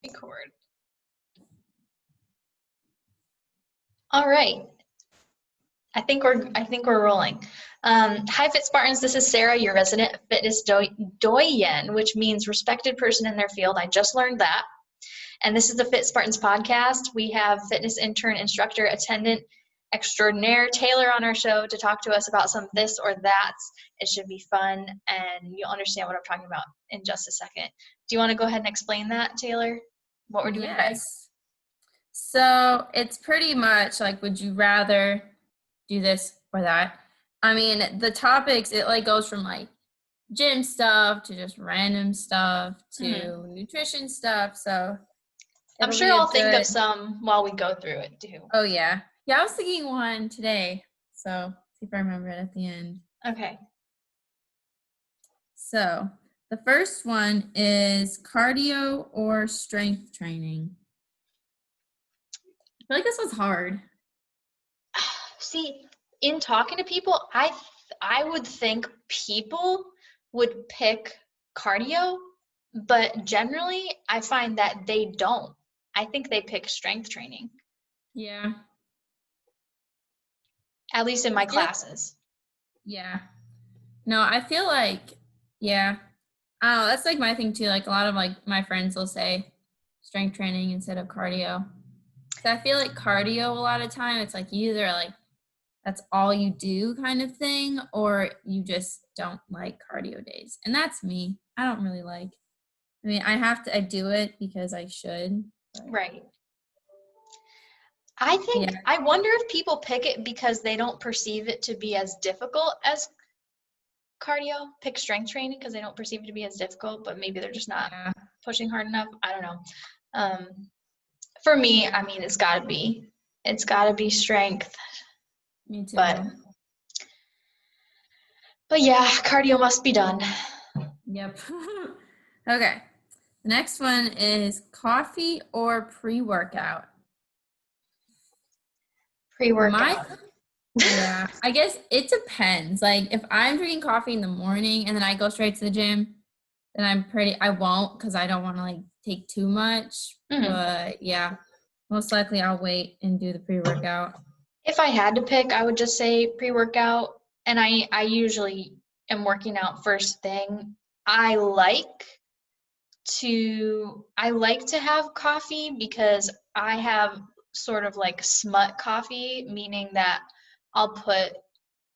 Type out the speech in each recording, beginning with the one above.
Record. All right. I think we're rolling. Hi, Fit Spartans. This is Sarah, your resident fitness doyen, which means respected person in their field. I just learned that. And this is the Fit Spartans podcast. We have fitness intern, instructor, attendant extraordinaire Taylor on our show to talk to us about some this or that. It should be fun, and you'll understand what I'm talking about in just a second. Do you want to go ahead and explain that, Taylor? What we're doing today? So it's pretty much like, would you rather do this or that? I mean, the topics, it like goes from like gym stuff to just random stuff to nutrition stuff. So I'm sure I'll think of some while we go through it too. Oh yeah. Yeah, I was thinking one today. So see if I remember it at the end. Okay. So the first one is cardio or strength training. I feel like this was hard. See, in talking to people, I would think people would pick cardio, but generally I find that they don't. I think they pick strength training. Yeah. At least in my classes. Yeah. No, I feel like, yeah. I don't know, that's like my thing too. Like a lot of like my friends will say strength training instead of cardio. So I feel like cardio a lot of time, it's like either like that's all you do kind of thing, or you just don't like cardio days. And that's me. I don't really like. I mean, I do it because I should. Right. I wonder if people pick it because they don't perceive it to be as difficult as cardio, pick strength training because they don't perceive it to be as difficult, but maybe they're just not pushing hard enough. I don't know. For me, I mean, it's gotta be strength. Me too. But yeah, cardio must be done. Yep. Okay. The next one is coffee or pre-workout. Pre-workout. Yeah, I guess it depends. Like if I'm drinking coffee in the morning and then I go straight to the gym, then I won't because I don't want to like take too much. But yeah, most likely I'll wait and do the pre-workout. If I had to pick, I would just say pre-workout. And I usually am working out first thing. I like to have coffee because I have sort of like smut coffee, meaning that I'll put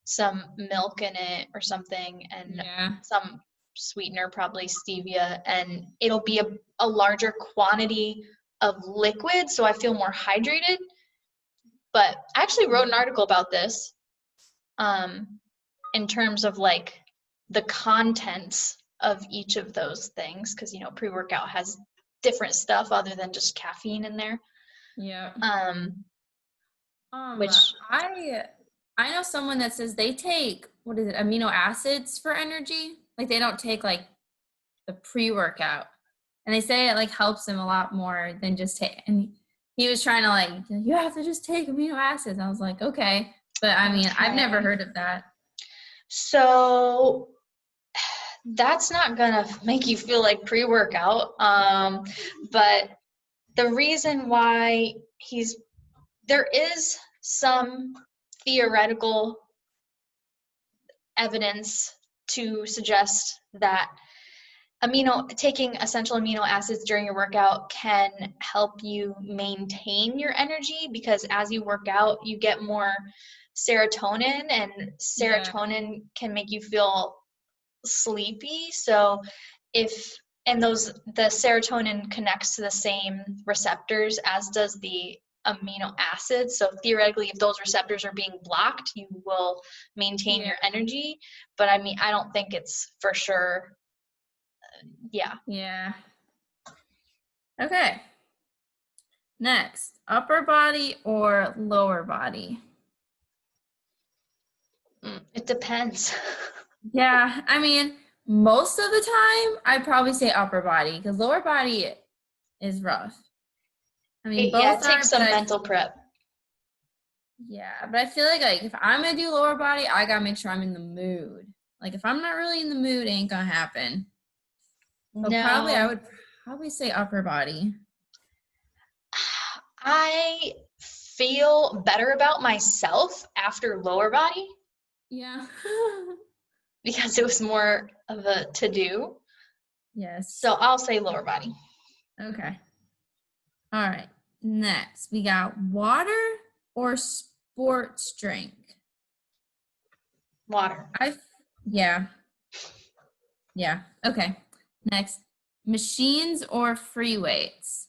some milk in it or something and some sweetener, probably stevia, and it'll be a larger quantity of liquid, so I feel more hydrated. But I actually wrote an article about this in terms of like the contents of each of those things, because pre-workout has different stuff other than just caffeine in there. Yeah. Which I know someone that says they take amino acids for energy. Like they don't take like the pre-workout, and they say it like helps them a lot more than just take. And he was trying to like, you have to just take amino acids. I was like, okay, but I mean, I've never heard of that. So that's not gonna make you feel like pre-workout. But the reason why there is some theoretical evidence to suggest that taking essential amino acids during your workout can help you maintain your energy, because as you work out, you get more serotonin, and serotonin can make you feel sleepy. So the serotonin connects to the same receptors as does the amino acids. So theoretically, if those receptors are being blocked, you will maintain your energy. But I mean, I don't think it's for sure. Yeah. Okay. Next, upper body or lower body? It depends. Yeah, I mean, most of the time, I'd probably say upper body, because lower body is rough. I mean, it takes some mental prep. Yeah, but I feel like if I'm going to do lower body, I got to make sure I'm in the mood. Like, if I'm not really in the mood, it ain't going to happen. So I would probably say upper body. I feel better about myself after lower body Yeah. because it was more of a to-do. Yes. So I'll say lower body. Okay. All right. Next, we got water or sports drink. Water. Yeah. Yeah. Okay. Next, machines or free weights.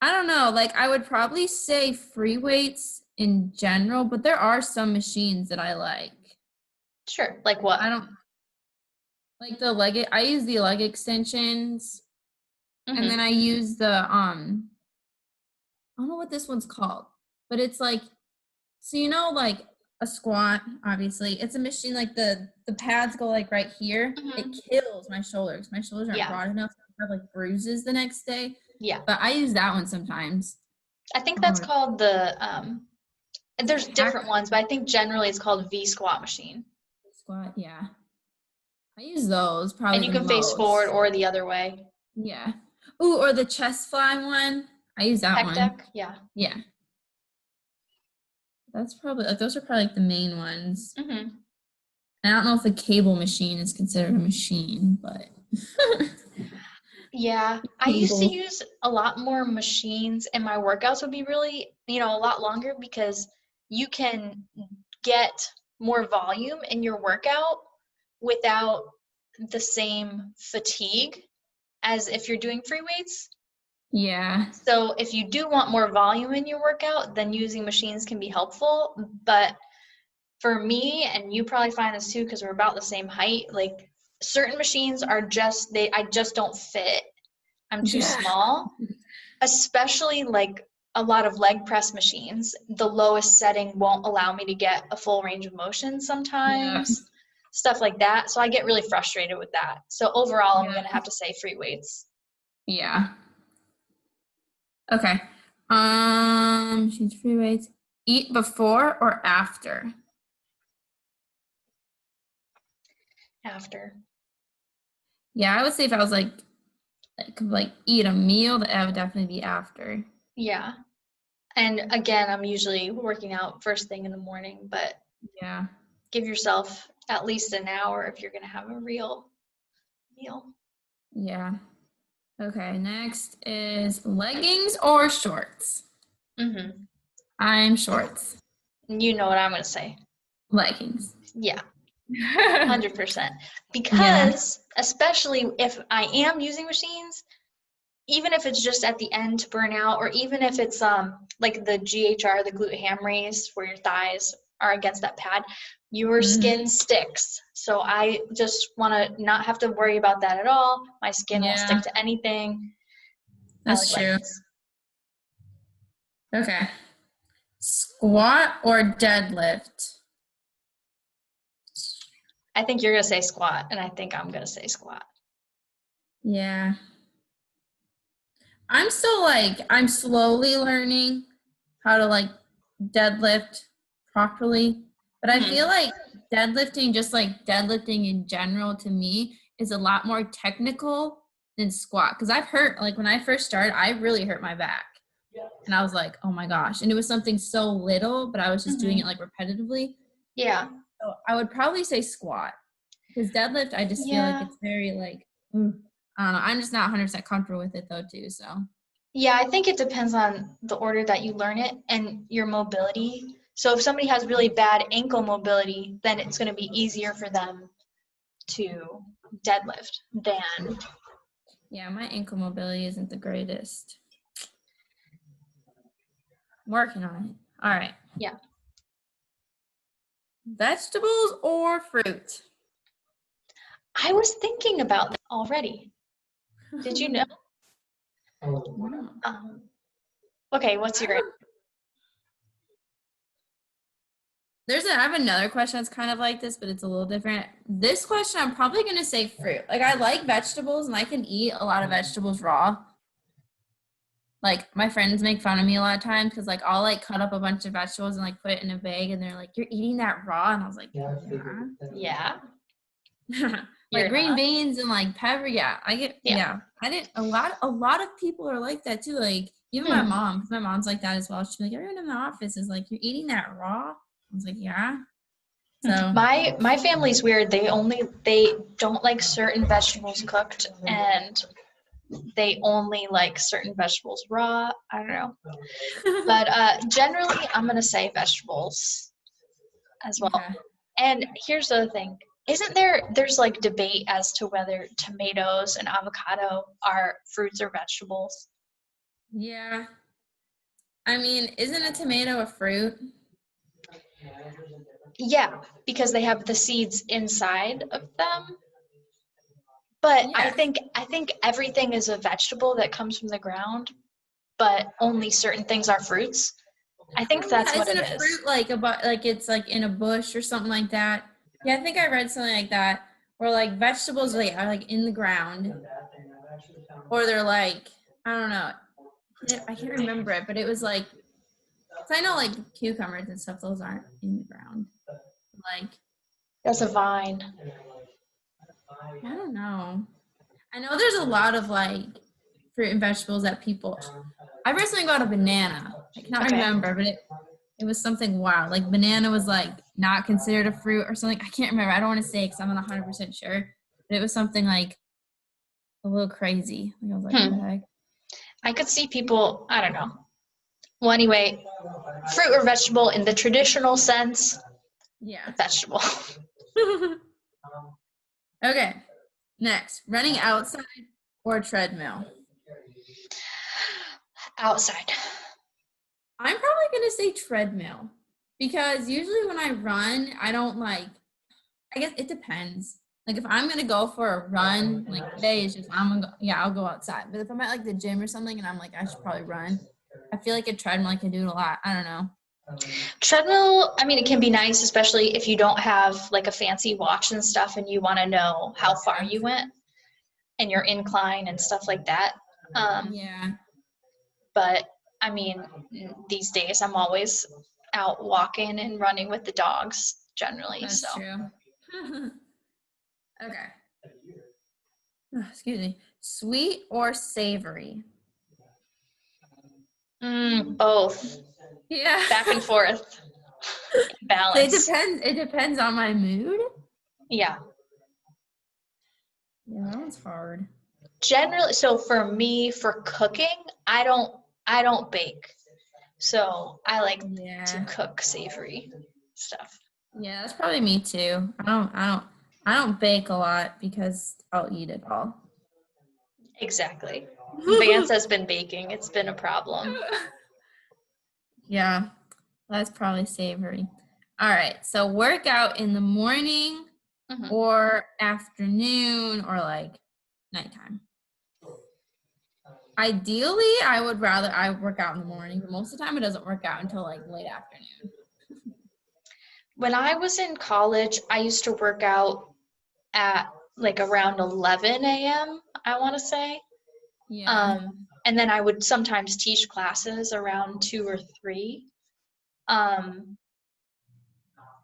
I don't know. Like, I would probably say free weights in general, but there are some machines that I like. Sure. Like what? I don't like the leg. I use the leg extensions, and then Mm-hmm. I use the I don't know what this one's called, but it's like, so like a squat. Obviously, it's a machine. Like the pads go like right here. It Mm-hmm. kills my shoulders. My shoulders aren't Yeah. broad enough to have like bruises the next day. Yeah. But I use that one sometimes. I think that's It's called the it there's hack different ones, but I think generally it's called V squat machine. squat. Yeah, I use those And probably you the can face forward most. or the other way. Yeah. Ooh, or the chest fly one. I use that Pec one. deck, yeah. Yeah. That's probably like those are probably like the main ones. Mm-hmm. I don't know if a cable machine is considered a machine, but Yeah, I used to cable. use a lot more machines and my workouts would be really, a lot longer because you can get more volume in your workout without the same fatigue as if you're doing free weights. Yeah. So if you do want more volume in your workout, then using machines can be helpful. But for me, and you probably find this too because we're about the same height, like certain machines are I just don't fit. I'm too Yeah. small, especially like a lot of leg press machines. The lowest setting won't allow me to get a full range of motion Yeah. sometimes, stuff like that. So I get really frustrated with that. So overall, I'm Yeah. going to have to say free weights. Yeah. Okay. Choose free weights. Eat before or after? After. Yeah, I would say if I was like eat a meal, that would definitely be after. Yeah. And again, I'm usually working out first thing in the morning, but Yeah. give yourself at least an hour if you're going to have a real meal. Yeah. Okay, next is leggings or shorts? Mm-hmm. I'm shorts. You know what I'm going to say. Leggings. Yeah, Yeah. 100%. Because especially if I am using machines, even if it's just at the end to burn out, or even if it's like the GHR, the glute ham raise, where your thighs are against that pad, your skin Mhm. sticks. So I just want to not have to worry about that at all. My skin won't stick Yeah, to anything. I like that's true. leggings. Okay. Squat or deadlift? I think you're gonna say squat, and I think I'm gonna say squat. Yeah. I'm slowly learning how to like deadlift properly. But I feel Mm-hmm. like deadlifting, just like deadlifting in general to me, is a lot more technical than squat. Because I've hurt, like when I first started, I really hurt my back. And I was like, oh my gosh. And it was something so little, but I was just doing it Mm-hmm. like repetitively. Yeah. So I would probably say squat. Because deadlift, I just feel like Yeah. it's very like, I don't know. I'm just not 100% comfortable with it though, too. So, Yeah, I think it depends on the order that you learn it and your mobility. So if somebody has really bad ankle mobility, then it's going to be easier for them to deadlift than. yeah, my ankle mobility isn't the greatest. I'm working on it. All right. Yeah. Vegetables or fruit? I was thinking about that already. Did you know? No. Um, okay, what's I your don't I have another question that's kind of like this, but it's a little different. This question, I'm probably going to say fruit. Like, I like vegetables and I can eat a lot of vegetables raw. Like, my friends make fun of me a lot of times because, like, I'll, like, cut up a bunch of vegetables and, like, put it in a bag and they're like, you're eating that raw? And I was like, Yeah. yeah. Like You're green not. beans and like pepper. Yeah, Yeah. I didn't, a lot of people are like that too. Like even my Hmm. mom, 'cause my mom's like that as well. She's like, everyone in the office is like, you're eating that raw? I was like, yeah. So, My family's weird. They don't like certain vegetables cooked, and they only like certain vegetables raw. I don't know. But generally, I'm gonna say vegetables as well. okay. And here's the other thing. There's like debate as to whether tomatoes and avocado are fruits or vegetables? Yeah. I mean, isn't a tomato a fruit? Yeah, because they have the seeds inside of them. But I Yeah. think I think everything is a vegetable that comes from the ground, but only certain things are fruits. I think Oh that's yeah, what isn't it a is. fruit like like it's like in a bush or something like that? Yeah, I think I read something like that. Or like vegetables like are like in the ground, or they're like I don't know. I can't remember it, but it was like 'cause I know like cucumbers and stuff; those aren't in the ground. Like That's a vine. I don't know. I know there's a lot of like fruit and vegetables that people. I read something about a banana. I cannot Okay. remember, but it was something wild. Like banana was like not considered a fruit or something. I can't remember. I don't want to say because I'm not 100% sure. But it was something like a little crazy. Like I was like, what the Hmm. heck? I could see people, I don't know. Well, anyway, fruit or vegetable in the traditional sense, Yeah. vegetable. Okay. Next, running outside or treadmill. Outside. I'm probably gonna say treadmill because usually when I run, I don't like. I guess it depends. Like if I'm gonna go for a run, like today is just I'm gonna go, yeah, I'll go outside. But if I'm at like the gym or something and I'm like I should probably run, I feel like a treadmill I can do it a lot. I don't know. Treadmill, I mean, it can be nice, especially if you don't have like a fancy watch and stuff and you want to know how far Yeah. you went and your incline and stuff like that. Um, Yeah, but I mean, these days I'm always out walking and running with the dogs generally. So that's true. Okay. Excuse me. Sweet or savory? both Yeah. back and forth, It balance. depends. It depends on my mood. Yeah. Yeah, that one's hard. Generally, so for me, for cooking, I don't bake. So I like to Yeah. cook savory stuff. Yeah, that's probably me too. I don't bake a lot because I'll eat it all. Exactly. Vance has been baking. It's been a problem. Yeah, that's probably savory. All right. So workout in the morning Hmm. or afternoon or like nighttime. Ideally, I would rather I work out in the morning, but most of the time it doesn't work out until like late afternoon. When I was in college, I used to work out at like around 11 a.m., I want to say. Yeah. And then I would sometimes teach classes around 2 or 3. Um,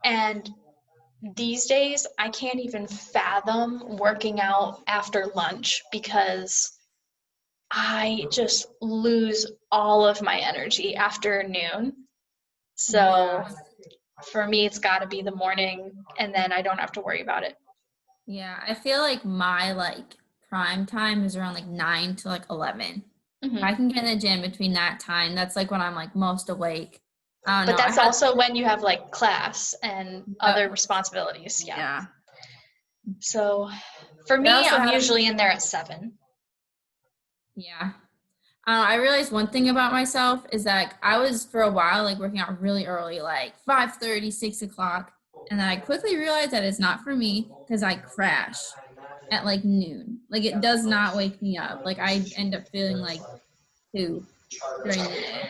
and these days, I can't even fathom working out after lunch because I just lose all of my energy after noon. Yeah. So for me, it's got to be the morning, and then I don't have to worry about it. Yeah. I feel like my like prime time is around like 9 to like 11. If I Hmm. can get in the gym between that time, that's like when I'm like most awake. I don't But know. I that's had also when you have like class and other responsibilities. Yeah. yeah. So for I me, also I'm had usually in there at 7. yeah. I realized one thing about myself is that I was for a while like working out really early, like 5:30, 6 o'clock. And then I quickly realized that it's not for me because I crash at like noon. Like it does not wake me up. Like I end up feeling like poop during the day.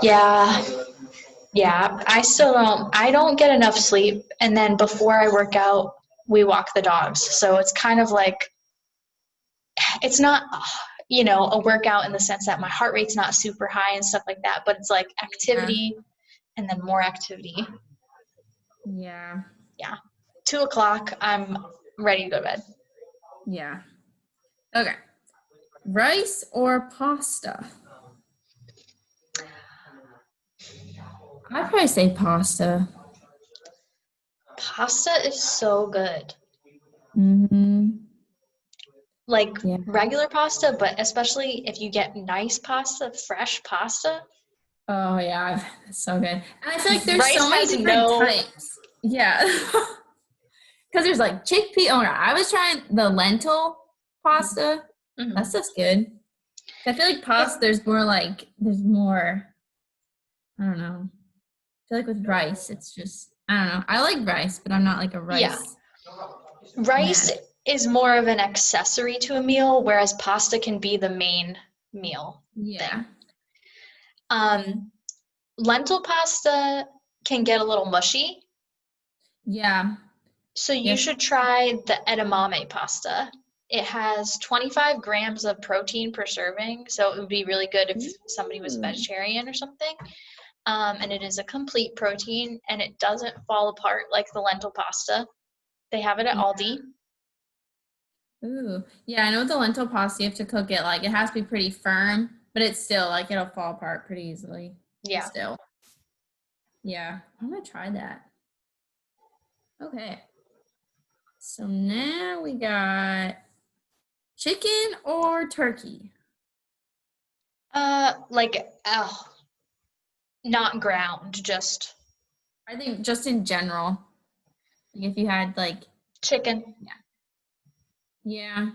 Yeah. Yeah. I don't get enough sleep. And then before I work out, we walk the dogs. So it's kind of like, it's not, a workout in the sense that my heart rate's not super high and stuff like that, but it's like Yeah. activity and then more activity. Yeah. Yeah. 2 o'clock, I'm ready to go to bed. Yeah. Okay. Rice or pasta? I'd probably say pasta. Pasta is so good. Mm-hmm. Like Yeah. regular pasta, but especially if you get nice pasta, fresh pasta. Oh yeah, it's so good. And I feel like there's Rice so many has different no, types. Yeah. Because there's like chickpea. Oh no, I was trying the lentil pasta. That's Mhm. just good. I feel like pasta, there's more, I don't know. I feel like with rice, it's just, I don't know. I like rice, but I'm not like a Yeah, rice rice fanatic. is more of an accessory to a meal, whereas pasta can be the main meal Yeah. thing. Um, Lentil pasta can get a little mushy, Yeah. so you Yes. should try the edamame pasta. It has 25 grams of protein per serving, so it would be really good if somebody was Ooh. vegetarian or something. And it is a complete protein, and it doesn't fall apart like the lentil pasta. They have it at Yeah. Aldi. Ooh. Yeah, I know with the lentil pasta, you have to cook it. Like, it has to be pretty firm, but it's still, like, it'll fall apart pretty easily. But Yeah. still. Yeah. I'm going to try that. Okay. So now we got chicken or turkey? Like, not ground, just I think just in general. Like if you had like, chicken. yeah. Yeah.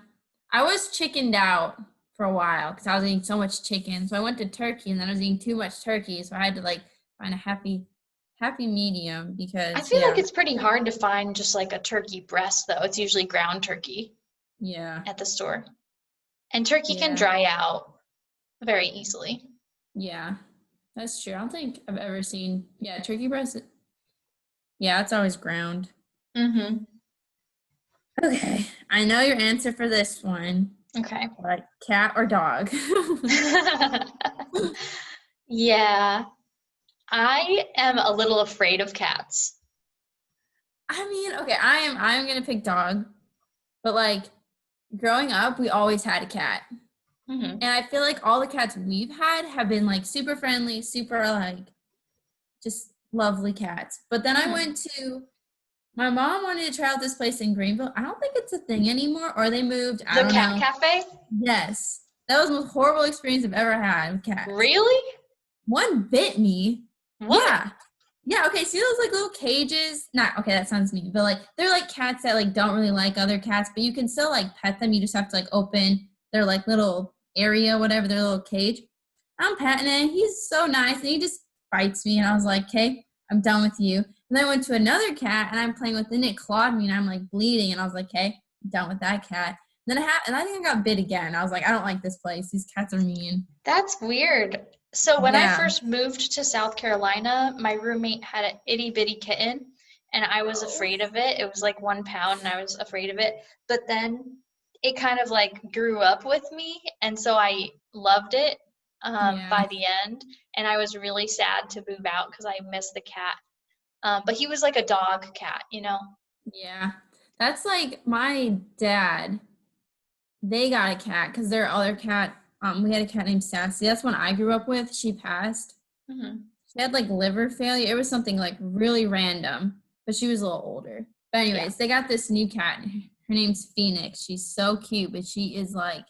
I was chickened out for a while because I was eating so much chicken. So I went to turkey and then I was eating too much turkey. So I had to like find a happy medium I because feel like yeah. it's pretty hard to find just like a turkey breast, though. It's usually ground turkey Yeah. at the store. And turkey can Yeah. dry out very easily. Yeah. That's true. I don't think I've ever seen turkey breast. Yeah, it's always ground. Mm-hmm. Okay. I know your answer for this one. Okay. Like cat or dog? Yeah, I am a little afraid of cats. I mean, okay, I'm gonna pick dog, but like growing up, we always had a cat. Hmm. And I feel like all the cats we've had have been like super friendly, super like just lovely cats. But then I Hmm. went to my mom wanted to try out this place in Greenville. I don't think it's a thing anymore, or they moved. I The don't cat know. cafe? Yes. That was the most horrible experience I've ever had with cats. Really? One bit me. What? Yeah. Yeah, okay. See those like little cages? Not okay, that sounds mean, but like they're like cats that like don't really like other cats, but you can still like pet them. You just have to like open their like little area, whatever, their little cage. I'm petting it. He's so nice. And he just bites me. And I was like, okay, I'm done with you. And then I went to another cat and I'm playing with it and it clawed me and I'm like bleeding. And I was like, okay, I'm done with that cat. And then and I think I got bit again. I was like, I don't like this place. These cats are mean. That's weird. So when I Yeah. first moved to South Carolina, my roommate had an itty bitty kitten, and I was Oh. afraid of it. It was like 1 pound, and I was afraid of it. But then it kind of like grew up with me, and so I loved it Yeah. by the end. And I was really sad to move out because I missed the cat. But he was like a dog cat, you know? Yeah. That's like my dad. They got a cat because their other cat, we had a cat named Sassy. That's one I grew up with. She passed. Hmm. She had like liver failure. It was something like really random, but she was a little older. But Yeah. anyways, they got this new cat. Her name's Phoenix. She's so cute, but she is like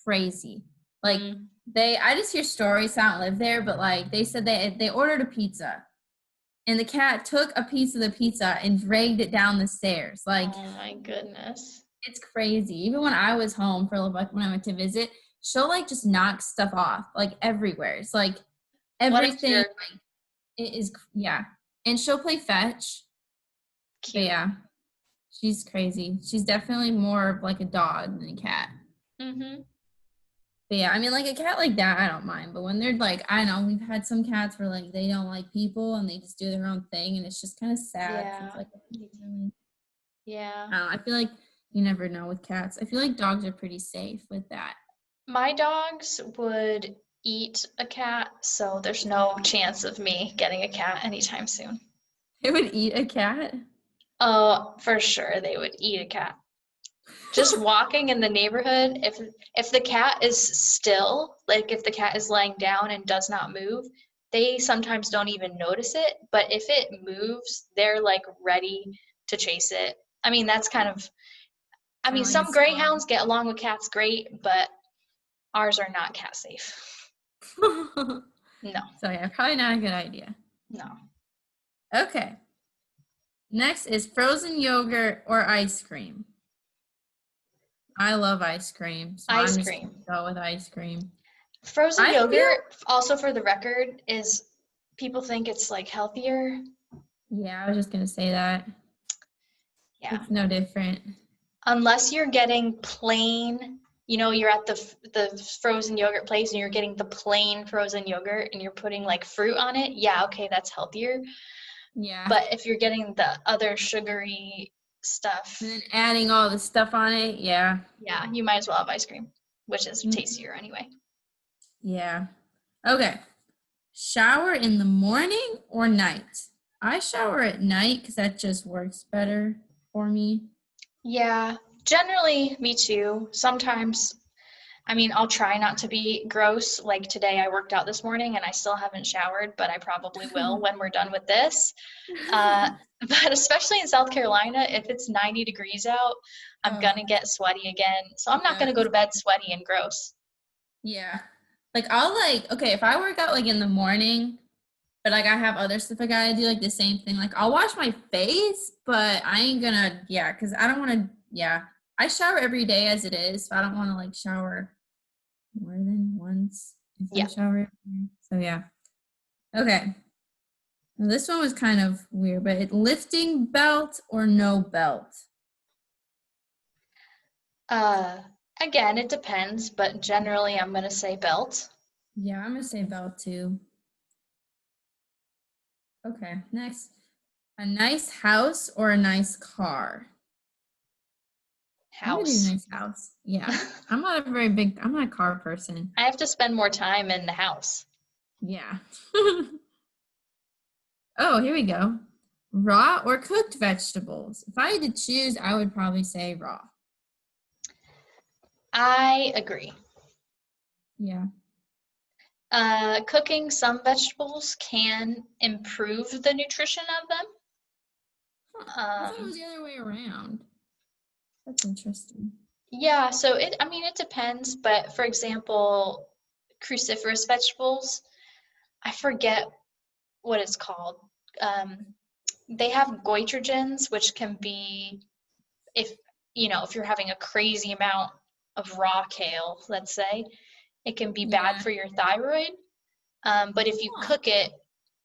crazy. Like Mm. I just hear stories. I don't live there, but like they said they ordered a pizza, and the cat took a piece of the pizza and dragged it down the stairs. Like Oh my goodness. it's crazy. Even when I was home for like when I went to visit, she'll like just knock stuff off like everywhere. It's like What is everything your like it is yeah. And she'll play fetch. But cute? yeah, she's crazy. She's definitely more of like a dog than a cat. Mm-hmm. But yeah, I mean like a cat like that I don't mind. But when they're like I don't know, we've had some cats where like they don't like people and they just do their own thing and it's just kind of sad. Yeah. It's like really Yeah. I don't know. I feel like you never know with cats. I feel like dogs are pretty safe with that. My dogs would eat a cat, so there's no chance of me getting a cat anytime soon. They would eat a cat? Oh, for sure they would eat a cat. Just walking in the neighborhood, if the cat is still, like if the cat is lying down and does not move, they sometimes don't even notice it. But if it moves, they're like ready to chase it. I mean, that's kind of, I Kind mean, of like a some squad. greyhounds get along with cats great, but ours are not cat safe. So No, yeah, probably not a good idea. no. Okay. Next is frozen yogurt or ice cream. I love ice cream, so I'm Ice just gonna cream. go with ice cream. Frozen I feel, yogurt, also for the record, is people think it's like healthier. yeah, I was just gonna say that. Yeah. It's no different. Unless you're getting plain, you're at the frozen yogurt place and you're getting the plain frozen yogurt and you're putting like fruit on it, yeah, okay, that's healthier. Yeah. But if you're getting the other sugary And then stuff, adding all the stuff on it, yeah. yeah, you might as well have ice cream, which is Mm, tastier anyway. yeah. Okay. Shower in the morning or night? I shower at night because that just works better for me. Yeah, generally me too. Sometimes, I mean, I'll try not to be gross. Like today, I worked out this morning and I still haven't showered, but I probably will when we're done with this. Uh, but especially in South Carolina, if it's 90 degrees out, I'm Oh, gonna get sweaty again. So I'm not yeah. gonna go to bed sweaty and gross. Yeah. Like I'll like okay, if I work out like in the morning, but like I have other stuff I gotta do, like the same thing. Like I'll wash my face, but I ain't gonna yeah, because I don't wanna yeah. I shower every day as it is, so I don't wanna like shower more than once if I Yeah. shower every day. So yeah. Okay. Now, this one was kind of weird, but lifting belt or no belt? Uh, Again, it depends, but generally I'm gonna say belt. Yeah, I'm gonna say belt too. Okay, next. A nice house or a nice car? I'm gonna do House. nice house. Yeah. I'm not a car person. I have to spend more time in the house. Yeah. Oh, here we go. Raw or cooked vegetables? If I had to choose, I would probably say raw. I agree. Yeah. Cooking some vegetables can improve the nutrition of them. Huh. I thought it was Um, the other way around. That's interesting. yeah, so I mean, it depends, but for example, cruciferous vegetables, I forget what it's called. Um, they have goitrogens, which can be if if you're having a crazy amount of raw kale, let's say, it can be bad Yeah. for your thyroid. But if you Huh. cook it,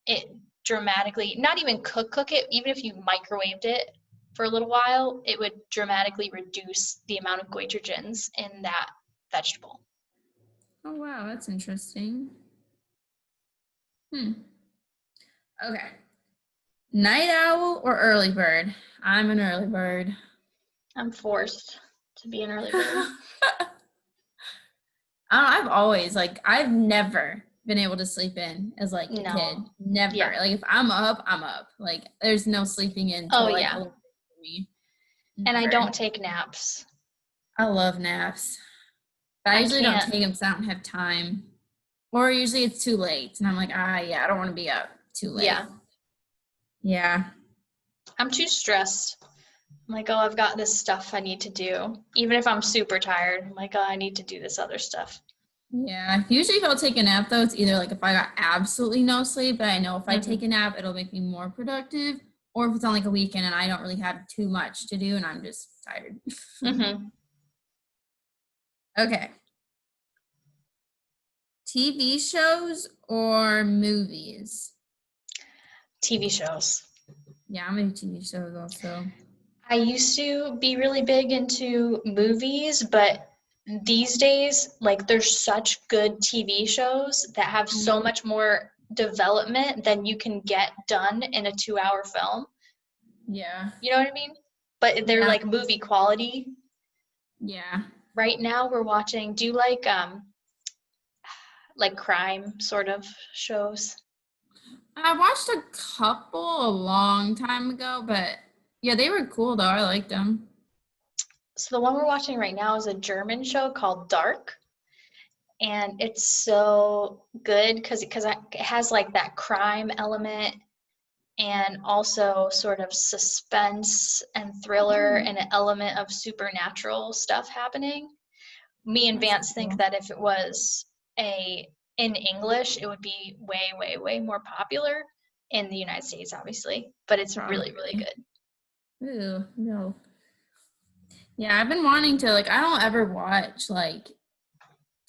it dramatically, not even cook it, even if you microwaved it for a little while, it would dramatically reduce the amount of goitrogens in that vegetable. Oh wow, that's interesting. Hmm. Okay. Night owl or early bird? I'm an early bird. I'm forced to be an early bird. I've always like I've never been able to sleep in as like a kid. No. Never. Yeah. Like if I'm up, I'm up. Like there's no sleeping in Oh, till like a yeah. little bit for me. And I Never. don't take naps. I love naps. But I I usually don't can't. take them because I don't have time. Or usually it's too late. And I'm like, yeah, I don't want to be up too late. Yeah. Yeah. I'm too stressed. I'm like, oh, I've got this stuff I need to do. Even if I'm super tired, I'm like, oh, I need to do this other stuff. Yeah. Usually if I'll take a nap though, it's either like if I got absolutely no sleep, but I know if I take Hmm. a nap, it'll make me more productive. Or if it's on like a weekend and I don't really have too much to do and I'm just tired. Hmm. Okay. TV shows or movies? TV shows. Yeah, I'm into TV shows also. I used to be really big into movies, but these days, like, there's such good TV shows that have so Mhm. much more development than you can get done in a 2-hour film. Yeah. You know what I mean? But they're Yeah. like movie quality. Yeah. Right now, we're watching, do you like crime sort of shows? I watched a couple a long time ago, but Yeah, they were cool though. I liked them. So the one we're watching right now is a German show called Dark, and it's so good because it has like that crime element and also sort of suspense and thriller and an element of supernatural stuff happening. Me and That's Vance think cool. that if it was a in English, it would be way, way, way more popular in the United States, obviously. But it's really, really Probably. good. Ooh, no. Yeah, I've been wanting to like I don't ever watch like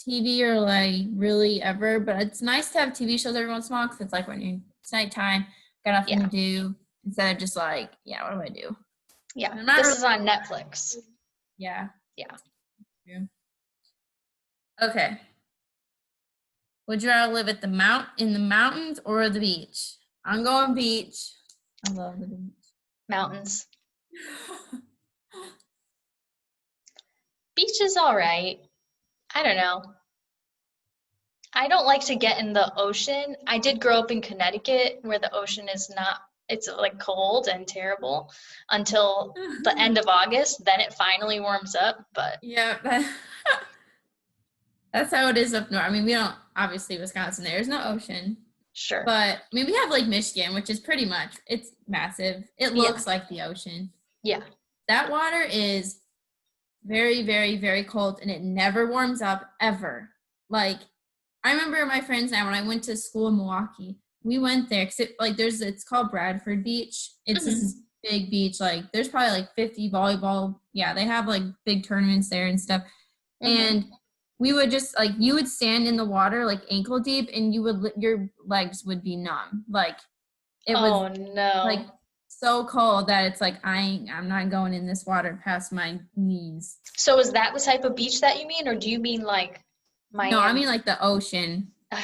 TV or like really ever, but it's nice to have TV shows every once in a while because it's like when it's nighttime, got nothing to Yeah, do instead of just like, yeah, what do I do? yeah. And I'm not This really, is on Netflix. yeah. Yeah. True. Okay. Would you rather live at in the mountains or the beach? I'm going beach. I love the beach. Mountains. Beach is all right. I don't know. I don't like to get in the ocean. I did grow up in Connecticut where the ocean is not, it's like cold and terrible until the end of August. Then it finally warms up. But Yeah, that's how it is up north. I mean, we don't obviously Wisconsin. There's no ocean, sure. but I mean, we have Lake Michigan, which is pretty much it's massive. It Yeah. looks like the ocean. Yeah. That water is very, very, very cold, and it never warms up ever. Like I remember my friends and I when I went to school in Milwaukee, we went there because it's called Bradford Beach. It's Hmm. this big beach. Like there's probably like 50 volleyball. Yeah, they have like big tournaments there and stuff. Hmm. And we would just like you would stand in the water like ankle deep, and your legs would be numb. Like it was Oh like no. so cold that it's like I'm not going in this water past my knees. So is that the type of beach that you mean, or do you mean like No, I Miami? mean like the ocean. I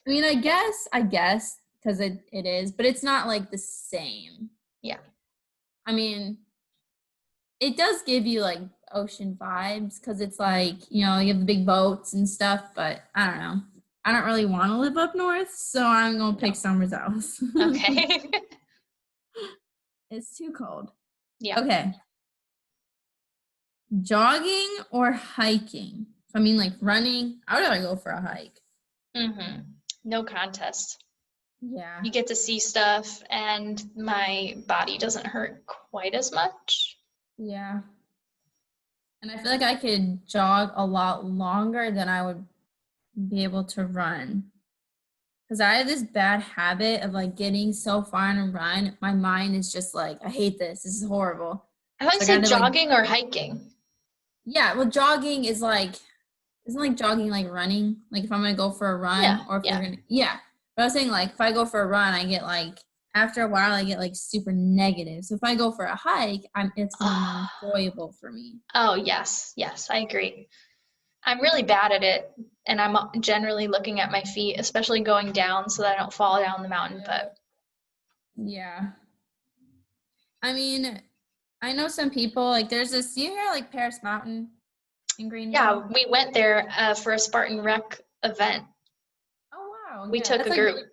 mean, I guess, because it is, but it's not like the same. Yeah. I mean, it does give you like ocean vibes because it's like, you have the big boats and stuff, but I don't know. I don't really want to live up north, so I'm going to pick No. somewhere else. Okay. It's too cold. Yeah. Okay. Jogging or hiking? So, I mean, like running, I would rather go for a hike. No contest. Yeah. You get to see stuff, and my body doesn't hurt quite as much. Yeah. And I feel like I could jog a lot longer than I would be able to run. Because I have this bad habit of like getting so far in a run, my mind is just like, I hate this. This is horrible. I thought you So I got said to like, jogging or hiking. yeah, well, jogging is like, isn't like jogging like running? Like if I'm going to go for a Yeah, run or if you're yeah. going to, yeah. But I was saying like, if I go for a run, I get like, after a while, I get like super negative. So if I go for a hike, it's going to be more enjoyable for me. Oh, yes, yes, I agree. I'm really bad at it, and I'm generally looking at my feet, especially going down so that I don't fall down the mountain. Yeah. But Yeah. I mean, I know some people like there's this. You hear like Paris Mountain in yeah, Greenville? we went there for a Spartan rec event. Oh wow, We yeah, took that's a like group.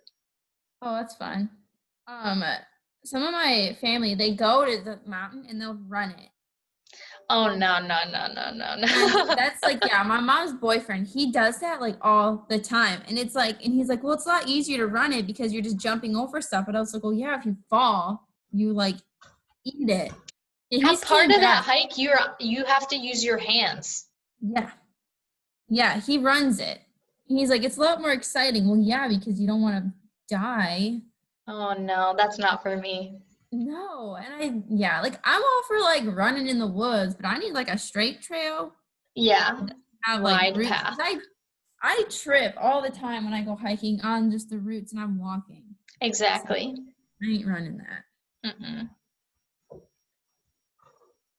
oh that's fun. Um, some of my family they go to the mountain and they'll run it, Oh no, no, no, no, no, and no. that's like yeah, my mom's boyfriend he does that like all the time, and it's like and he's like, well, it's a lot easier to run it because you're just jumping over stuff. But I was like, well, yeah, if you fall, you like eat it. And Yeah, he's part came of that back. hike, you have to use your hands. Yeah, yeah, he runs it. He's like, it's a lot more exciting. Well, yeah, because you don't want to die. Oh no, that's not for me. No, and yeah, like I'm all for like running in the woods, but I need like a straight trail Yeah, that have like wide roots. path. 'Cause I trip all the time when I go hiking on just the roots and I'm walking. So Exactly. I ain't running that. Mm-mm.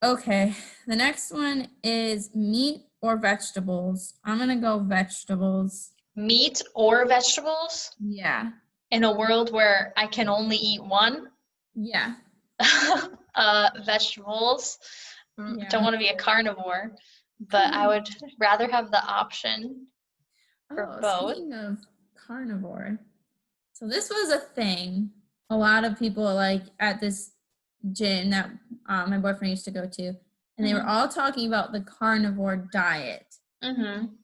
Okay, the next one is meat or vegetables. I'm gonna go vegetables. Meat or vegetables Yeah, in a world where I can only eat one. yeah, Vegetables. Don't yeah. want to be a carnivore, but I would rather have the option for Oh, both. speaking of carnivore, so this was a thing. A lot of people like at this gym that my boyfriend used to go to, and they were Mhm. all talking about the carnivore diet. Mhm.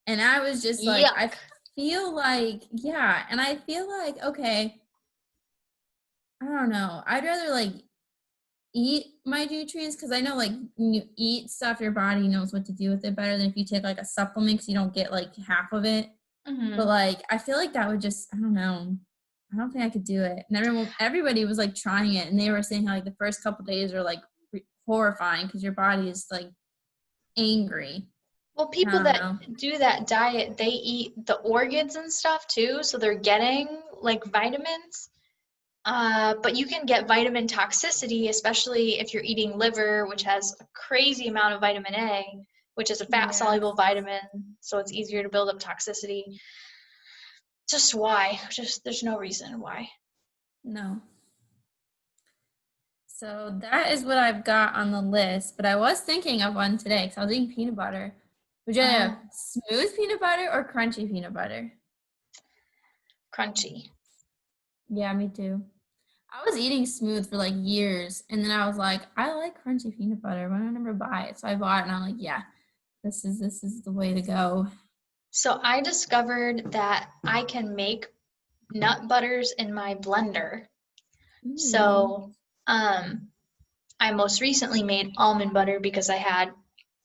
And I was just like, I Yuck. feel like, yeah. And I feel like, okay, I don't know. I'd rather like eat my nutrients because I know like when you eat stuff, your body knows what to do with it better than if you take like a supplement because you don't get like half of it. But Mhm. like, I feel like that would just, I don't know. I don't think I could do it. And everybody was like trying it, and they were saying how like the first couple days are like horrifying because your body is like angry. Well, I people don't that know. do that diet, they eat the organs and stuff too, so they're getting like vitamins. But you can get vitamin toxicity, especially if you're eating liver, which has a crazy amount of vitamin A, which is a Yeah. fat-soluble vitamin, so it's easier to build up toxicity. Just why? Just there's no reason why. No. So that is what I've got on the list. But I was thinking of one today because I was eating peanut butter. Would you have Oh, smooth peanut butter or crunchy peanut butter? crunchy. Yeah, me too. I was eating smooth for like years, and then I was like, I like crunchy peanut butter, but I never buy it. So I bought it, and I'm like, yeah, this is the way to go. So I discovered that I can make nut butters in my blender. Ooh, So, I most recently made almond butter because I had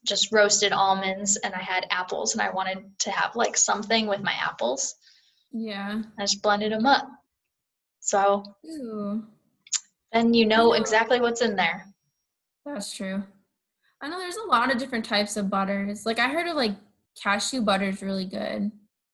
just roasted almonds and I had apples and I wanted to have like something with my apples. yeah. I just blended them up. So Ooh, then you you know know, exactly what's in there. that's true. I know there's a lot of different types of butters. Like I heard of like cashew butter is really good.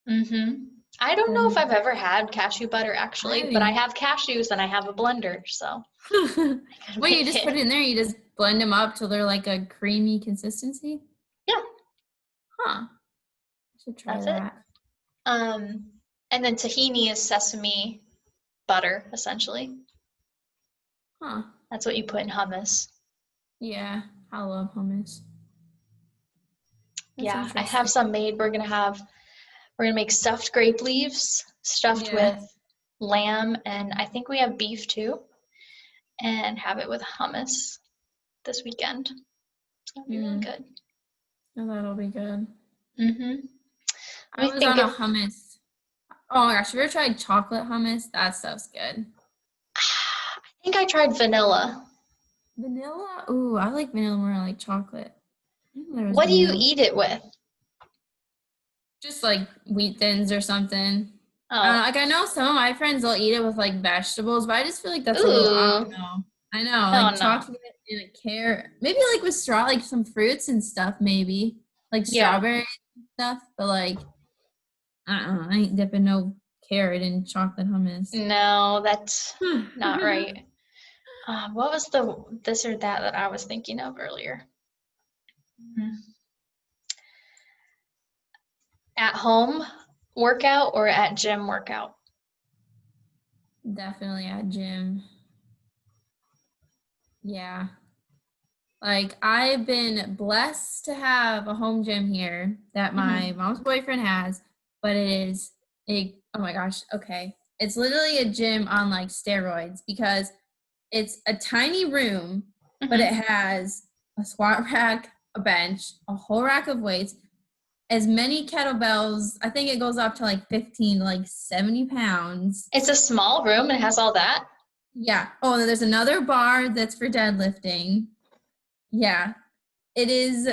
I don't I've know if never I've ever had cashew butter actually, but I I have cashews and I have a blender, so I can Well, you make just put it. it in there, you just blend them up till they're like a creamy consistency? Yeah, Huh. I should try that's it. that. Um, and then tahini is sesame butter, essentially. Huh. That's what you put in hummus. Yeah, I love hummus. That's Yeah, I have interesting. some made. We're gonna make stuffed grape leaves, stuffed Yeah. with lamb, and I think we have beef too, and have it with hummus this weekend. It's gonna be really Mm. good. Oh, that'll be good. Mm-hmm. I Let me was think on a if hummus. Oh my gosh, have you ever tried chocolate hummus? That stuff's good. I think I tried vanilla. Vanilla? Ooh, I like vanilla more than I like chocolate. I didn't know there was What do you vanilla. eat it with? Just like wheat thins or something. I don't know. Oh, Like I know some of my friends will eat it with like vegetables, but I just feel like that's a little. I ooh, don't know. I know, no, like no. chocolate and a carrot, maybe like with like some fruits and stuff, maybe like Yeah, strawberries and stuff. But like, I don't know. I ain't dipping no carrot in chocolate hummus. no, that's not right. What was the this or that that I was thinking of earlier? Mm. At home workout or at gym workout? Definitely at gym. Yeah. Like I've been blessed to have a home gym here that my Mm-hmm. mom's boyfriend has, but it is oh my gosh, okay. It's literally a gym on like steroids because it's a tiny room, but it Mm-hmm. has a squat rack, a bench, a whole rack of weights, as many kettlebells. I think it goes up to like 15, like 70 pounds. It's a small room and it has all that. Yeah. Oh, and then there's another bar that's for deadlifting. Yeah. It is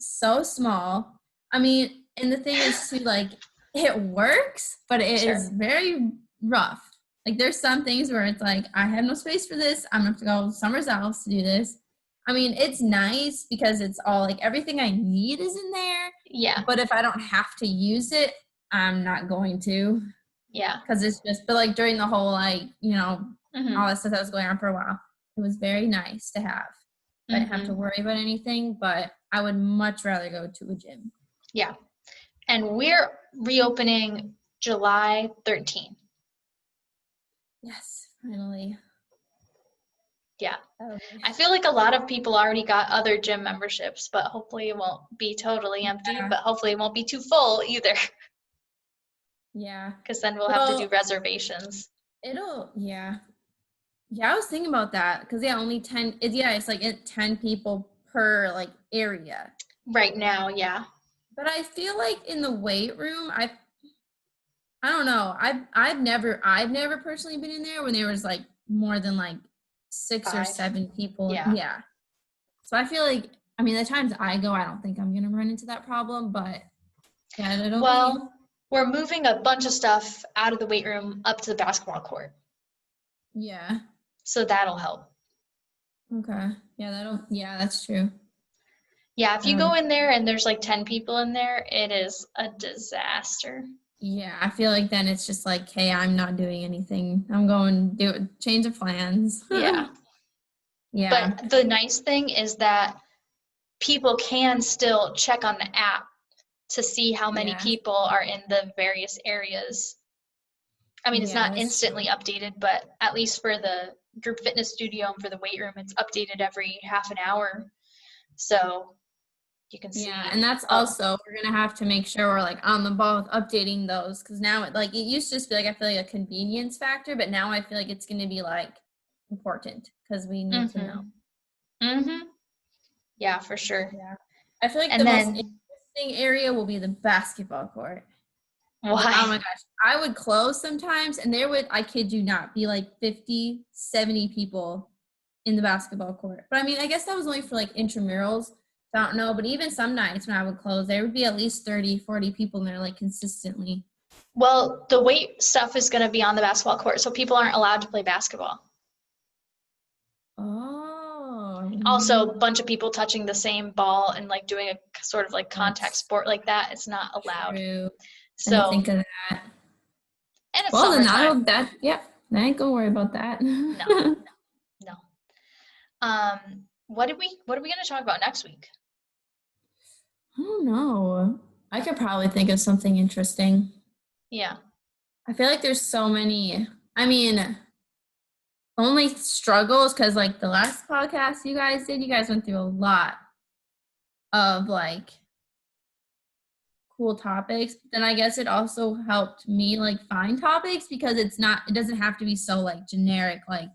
so small. I mean, and the thing is too, like, it works, but it is Sure. very rough. Like, there's some things where it's like, I have no space for this. I'm gonna have to go somewhere else to do this. I mean, it's nice because it's all like everything I need is in there. Yeah. But if I don't have to use it, I'm not going to Yeah. because it's just, but like during the whole, like, all Mm-hmm. that stuff that was going on for a while, it was very nice to have. I didn't have to Mm-hmm. worry about anything, but I would much rather go to a gym. Yeah. And we're reopening July 13th. Yes, finally. Yeah. That'll be, I feel like a lot of people already got other gym memberships, but hopefully it won't be totally empty, yeah, but hopefully it won't be too full either, yeah. because then we'll have to do Well, reservations. yeah. Yeah, I was thinking about that because only 10. It's like 10 people per like area. Right now, yeah. But I feel like in the weight room, I don't know. I've never personally been in there when there was like more than like 6 or 7 people. Yeah. Yeah. So I feel like, I mean, the times I go, I don't think I'm gonna run into that problem, but yeah, it'll be. Well, we're moving a bunch of stuff out of the weight room up to the basketball court. Yeah. So that'll help. Okay. Yeah, that's true. Yeah, if you That'll go in there and there's like 10 people in there, it is a disaster. Yeah, I feel like then it's just like, hey, I'm not doing anything. I'm going to do it, change of plans. Yeah. Yeah. But the nice thing is that people can still check on the app to see how many Yeah. people are in the various areas. I mean, it's Yeah, not that's true. instantly updated, but at least for the group fitness studio and for the weight room, it's updated every half an hour. So you can Yeah, see, and that's oh, also we're gonna have to make sure we're like on the ball with updating those because now it used to just be like I feel like a convenience factor, but now I feel like it's gonna be like important because we need to know. yeah, for sure. Yeah. I feel like the And most then interesting area will be the basketball court. Oh why? my gosh. I would close sometimes and there would, I kid you not, be like 50, 70 people in the basketball court. But I mean, I guess that was only for like intramurals. So I don't know. But even some nights when I would close, there would be at least 30, 40 people in there like consistently. Well, the weight stuff is going to be on the basketball court, so people aren't allowed to play basketball. Oh. Also, a bunch of people touching the same ball and like doing a sort of like contact That's sport like that, it's not allowed. true. I didn't So, think of that. and it's Well, then summertime. yep. I ain't gonna worry about that. No, no. What are we going to talk about next week? I don't know. I could probably think of something interesting. Yeah. I feel like there's so many. I mean, only struggles because like the last podcast you guys went through a lot of like cool topics. But then I guess it also helped me like find topics because it doesn't have to be so like generic like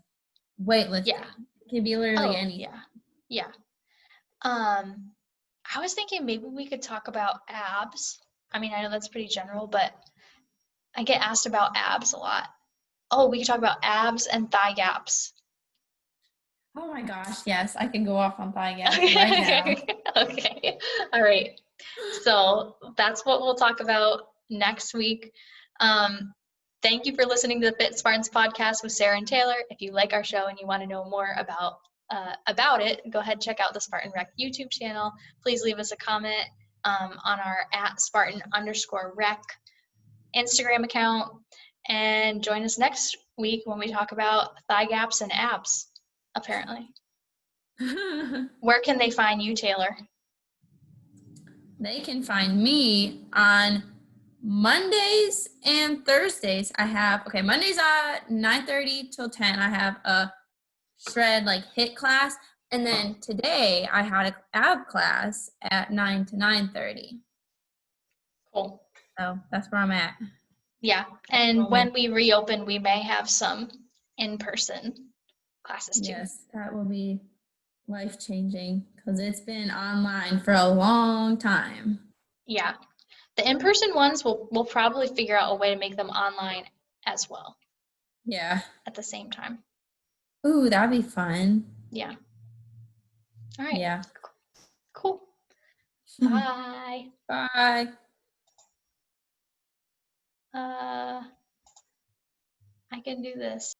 weightlifting. Yeah. It can be literally Oh, anything. yeah. Yeah. Um, I was thinking maybe we could talk about abs. I mean, I know that's pretty general, but I get asked about abs a lot. Oh, we could talk about abs and thigh gaps. Oh my gosh, yes, I can go off on thigh gaps right now. Okay. Okay. All right. So that's what we'll talk about next week. Um, thank you for listening to the Fit Spartans podcast with Sarah and Taylor. If you like our show and you want to know more about it, go ahead and check out the Spartan Rec YouTube channel. Please leave us a comment on our @Spartan_rec Instagram account, and join us next week when we talk about thigh gaps and abs. Apparently, where can they find you, Taylor? They can find me on Mondays and Thursdays. I have Mondays at 9:30 till 10. I have a shred like hit class, and then today I had an ab class at 9 to 9:30. Cool. So that's where I'm at. Yeah, and when we reopen, we may have some in-person classes too. Yes, that will be life-changing because it's been online for a long time. Yeah, the in-person ones we'll probably figure out a way to make them online as well. Yeah. At the same time. Ooh, that'd be fun. Yeah. All right. Yeah. Cool. Bye. Bye. I can do this.